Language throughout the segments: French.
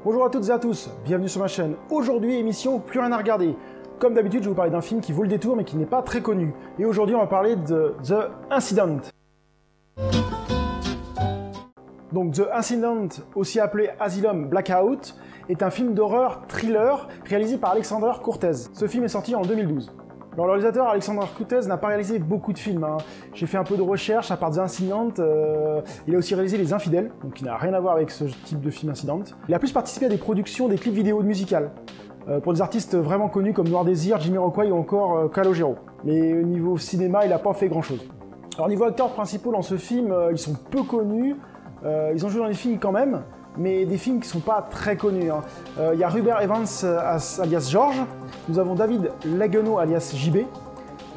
Bonjour à toutes et à tous, bienvenue sur ma chaîne. Aujourd'hui, émission Plus rien à regarder. Comme d'habitude, je vais vous parler d'un film qui vaut le détour mais qui n'est pas très connu. Et aujourd'hui, on va parler de The Incident. Donc The Incident, aussi appelé Asylum Blackout, est un film d'horreur thriller réalisé par Alexander Cortez. Ce film est sorti en 2012. Alors, le réalisateur Alexander Cortez n'a pas réalisé beaucoup de films. J'ai fait un peu de recherche, à part The Incident, il a aussi réalisé Les Infidèles, donc qui n'a rien à voir avec ce type de film Incident. Il a plus participé à des productions, des clips vidéo musicales, pour des artistes vraiment connus comme Noir Désir, Jamiroquai ou encore Calogero. Mais au niveau cinéma, il n'a pas fait grand chose. Alors niveau acteurs principaux dans ce film, ils sont peu connus, ils ont joué dans des films quand même, mais des films qui sont pas très connus. Il y a Rupert Evans alias George, nous avons David Laguenau alias JB,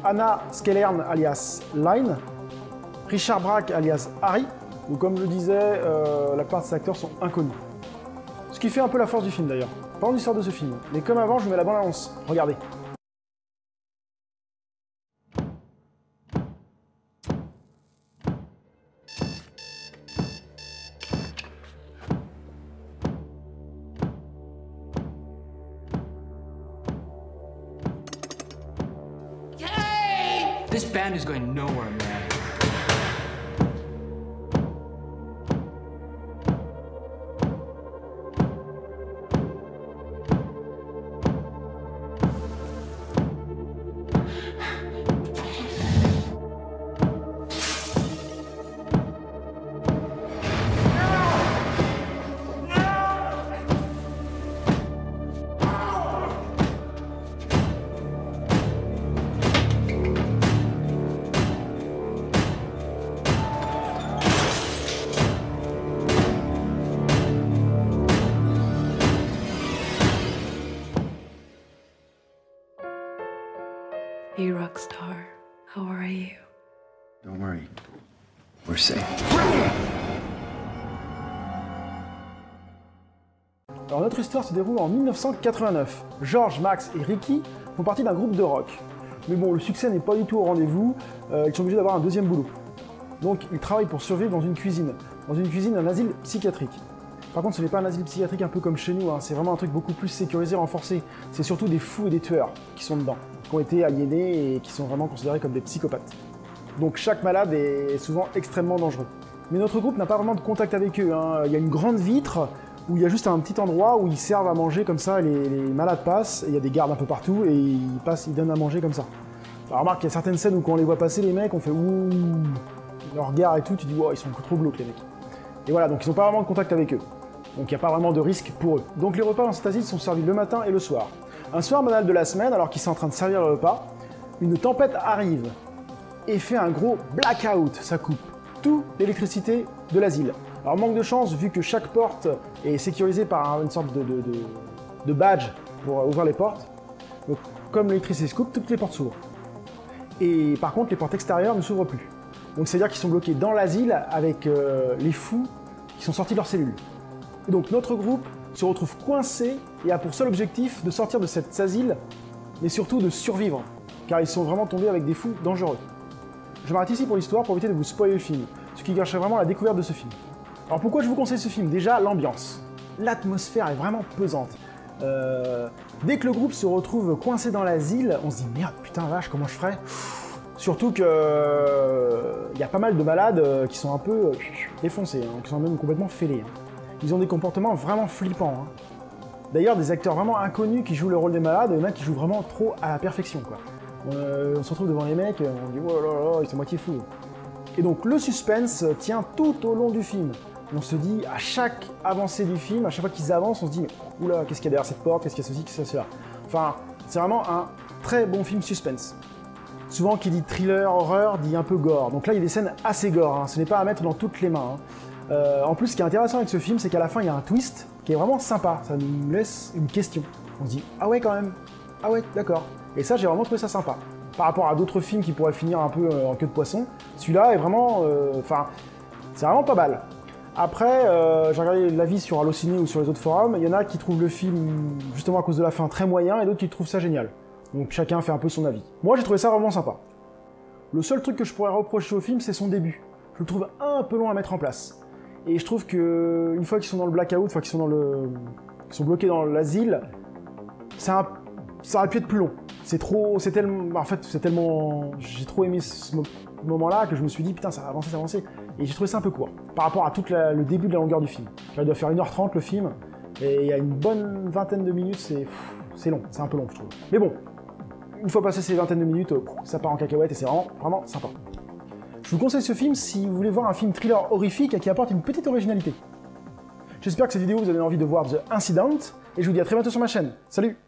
Anna Skellern alias Line, Richard Brack alias Harry, ou comme je le disais, la plupart de ces acteurs sont inconnus. Ce qui fait un peu la force du film d'ailleurs. Parlons de l'histoire de ce film, mais comme avant, je vous mets la bande-annonce. Regardez. This band is going nowhere, man. Hey, Rockstar, how are you? Don't worry, we're safe. Alors notre histoire se déroule en 1989. George, Max et Ricky font partie d'un groupe de rock. Mais bon, le succès n'est pas du tout au rendez-vous, ils sont obligés d'avoir un deuxième boulot. Donc ils travaillent pour survivre dans une cuisine d'un asile psychiatrique. Par contre, ce n'est pas un asile psychiatrique un peu comme chez nous, c'est vraiment un truc beaucoup plus sécurisé, renforcé. C'est surtout des fous et des tueurs qui sont dedans, qui ont été aliénés et qui sont vraiment considérés comme des psychopathes. Donc chaque malade est souvent extrêmement dangereux. Mais notre groupe n'a pas vraiment de contact avec eux. Il y a une grande vitre où il y a juste un petit endroit où ils servent à manger comme ça, les malades passent, et il y a des gardes un peu partout, et ils donnent à manger comme ça. Alors remarque, il y a certaines scènes où quand on les voit passer, les mecs, on fait ouh, leur regard et tout, tu dis wow, ils sont trop glauques les mecs. Et voilà, donc ils n'ont pas vraiment de contact avec eux. Donc il n'y a pas vraiment de risque pour eux. Donc les repas dans cet asile sont servis le matin et le soir. Un soir banal de la semaine, alors qu'ils sont en train de servir le repas, une tempête arrive et fait un gros blackout, ça coupe toute l'électricité de l'asile. Alors manque de chance, vu que chaque porte est sécurisée par une sorte de badge pour ouvrir les portes. Donc comme l'électricité se coupe, toutes les portes s'ouvrent. Et par contre, les portes extérieures ne s'ouvrent plus. Donc c'est-à-dire qu'ils sont bloqués dans l'asile avec les fous qui sont sortis de leur cellule. Et donc notre groupe se retrouve coincé et a pour seul objectif de sortir de cet asile, mais surtout de survivre, car ils sont vraiment tombés avec des fous dangereux. Je m'arrête ici pour l'histoire pour éviter de vous spoiler le film, ce qui gâcherait vraiment la découverte de ce film. Alors pourquoi je vous conseille ce film? Déjà, l'ambiance. L'atmosphère est vraiment pesante. Dès que le groupe se retrouve coincé dans l'asile, on se dit merde, putain vache, comment je ferais? Surtout que y a pas mal de malades qui sont un peu défoncés, qui sont même complètement fêlés. Ils ont des comportements vraiment flippants. D'ailleurs, des acteurs vraiment inconnus qui jouent le rôle des malades, il y en a qui jouent vraiment trop à la perfection, quoi. On se retrouve devant les mecs, on dit oh là là, ils sont moitié fous. Et donc le suspense tient tout au long du film. On se dit, à chaque avancée du film, à chaque fois qu'ils avancent, on se dit oula, qu'est-ce qu'il y a derrière cette porte, qu'est-ce qu'il y a ceci, qu'est-ce qu'il y a cela. Enfin, c'est vraiment un très bon film suspense. Souvent, qui dit thriller, horreur, dit un peu gore. Donc là, il y a des scènes assez gore, ce n'est pas à mettre dans toutes les mains. En plus, ce qui est intéressant avec ce film, c'est qu'à la fin, il y a un twist qui est vraiment sympa. Ça nous laisse une question. On se dit, ah ouais, quand même. Ah ouais, d'accord. Et ça, j'ai vraiment trouvé ça sympa. Par rapport à d'autres films qui pourraient finir un peu en queue de poisson, celui-là est vraiment... c'est vraiment pas mal. Après, j'ai regardé l'avis sur Allociné ou sur les autres forums, il y en a qui trouvent le film, justement à cause de la fin, très moyen, et d'autres qui trouvent ça génial. Donc chacun fait un peu son avis. Moi, j'ai trouvé ça vraiment sympa. Le seul truc que je pourrais reprocher au film, c'est son début. Je le trouve un peu long à mettre en place. Et je trouve que une fois qu'ils sont dans le blackout, une fois qu'ils sont qui sont bloqués dans l'asile, ça aurait pu être plus long. C'est tellement, en fait, c'est tellement, j'ai trop aimé ce moment-là que je me suis dit putain ça va avancer, et j'ai trouvé ça un peu court par rapport à tout le début de la longueur du film. Il doit faire 1h30 le film, et il y a une bonne vingtaine de minutes, c'est long, c'est un peu long je trouve. Mais bon, une fois passé ces vingtaines de minutes, ça part en cacahuète et c'est vraiment sympa. Je vous conseille ce film si vous voulez voir un film thriller horrifique et qui apporte une petite originalité. J'espère que cette vidéo vous a donné envie de voir The Incident, et je vous dis à très bientôt sur ma chaîne. Salut!